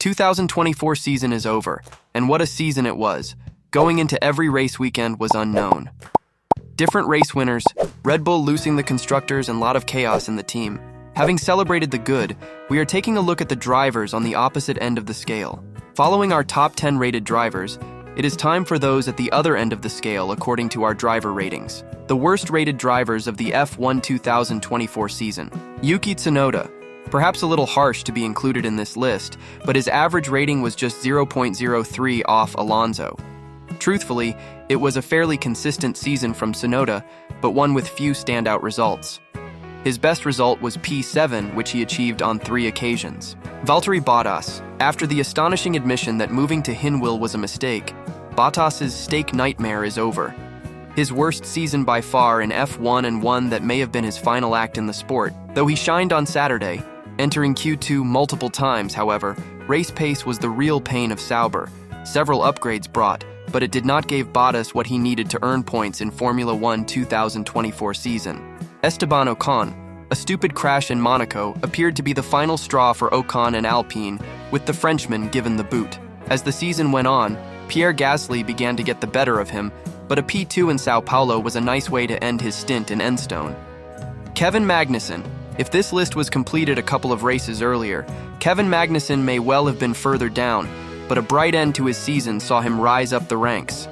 2024 season is over, and what a season it was. Going into every race weekend was unknown. Different race winners, Red Bull losing the constructors, and a lot of chaos in the team. Having celebrated the good, we are taking a look at the drivers on the opposite end of the scale. Following our top 10 rated drivers, it is time for those at the other end of the scale according to our driver ratings. The worst rated drivers of the F1 2024 season. Yuki Tsunoda. Perhaps a little harsh to be included in this list, but his average rating was just 0.03 off Alonso. Truthfully, it was a fairly consistent season from Tsunoda, but one with few standout results. His best result was P7, which he achieved on 3 occasions. Valtteri Bottas. After the astonishing admission that moving to Hinwil was a mistake, Bottas's steak nightmare is over. His worst season by far in F1 and one that may have been his final act in the sport. Though he shined on Saturday, entering Q2 multiple times, however, race pace was the real pain of Sauber. Several upgrades brought, but it did not give Bottas what he needed to earn points in Formula 1 2024 season. Esteban Ocon. A stupid crash in Monaco appeared to be the final straw for Ocon and Alpine, with the Frenchman given the boot. As the season went on, Pierre Gasly began to get the better of him, but a P2 in Sao Paulo was a nice way to end his stint in Enstone. Kevin Magnussen. If this list was completed a couple of races earlier, Kevin Magnussen may well have been further down, but a bright end to his season saw him rise up the ranks.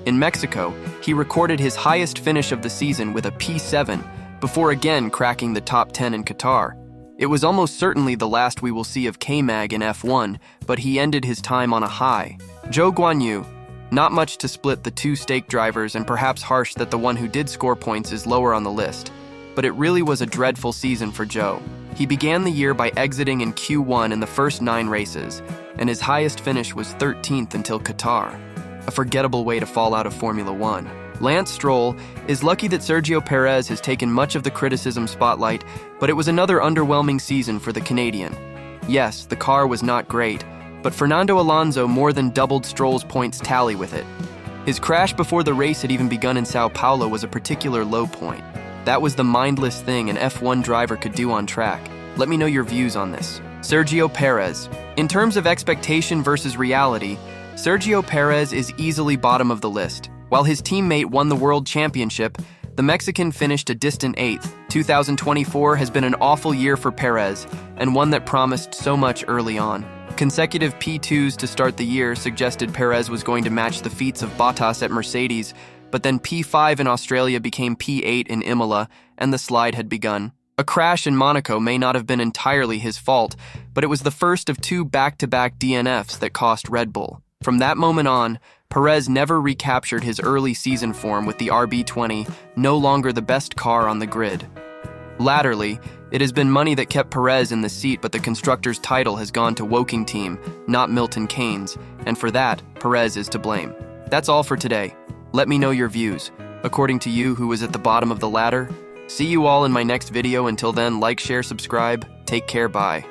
In Mexico, he recorded his highest finish of the season with a P7, before again cracking the top 10 in Qatar. It was almost certainly the last we will see of K-Mag in F1, but he ended his time on a high. Zhou Guanyu. Not much to split the two stake drivers, and perhaps harsh that the one who did score points is lower on the list. But it really was a dreadful season for Zhou. He began the year by exiting in Q1 in the first 9 races, and his highest finish was 13th until Qatar. A forgettable way to fall out of Formula 1. Lance Stroll is lucky that Sergio Perez has taken much of the criticism spotlight, but it was another underwhelming season for the Canadian. Yes, the car was not great, but Fernando Alonso more than doubled Stroll's points tally with it. His crash before the race had even begun in Sao Paulo was a particular low point. That was the mindless thing an F1 driver could do on track. Let me know your views on this. Sergio Perez. In terms of expectation versus reality, Sergio Perez is easily bottom of the list. While his teammate won the World Championship, the Mexican finished a distant 8th. 2024 has been an awful year for Perez, and one that promised so much early on. Consecutive P2s to start the year suggested Perez was going to match the feats of Bottas at Mercedes, but then P5 in Australia became P8 in Imola, and the slide had begun. A crash in Monaco may not have been entirely his fault, but it was the first of 2 back-to-back DNFs that cost Red Bull. From that moment on, Perez never recaptured his early season form, with the RB20 no longer the best car on the grid. Latterly, it has been money that kept Perez in the seat, but the constructor's title has gone to Woking Team, not Milton Keynes, and for that, Perez is to blame. That's all for today. Let me know your views. According to you, who is at the bottom of the ladder? See you all in my next video. Until then, like, share, subscribe. Take care, bye.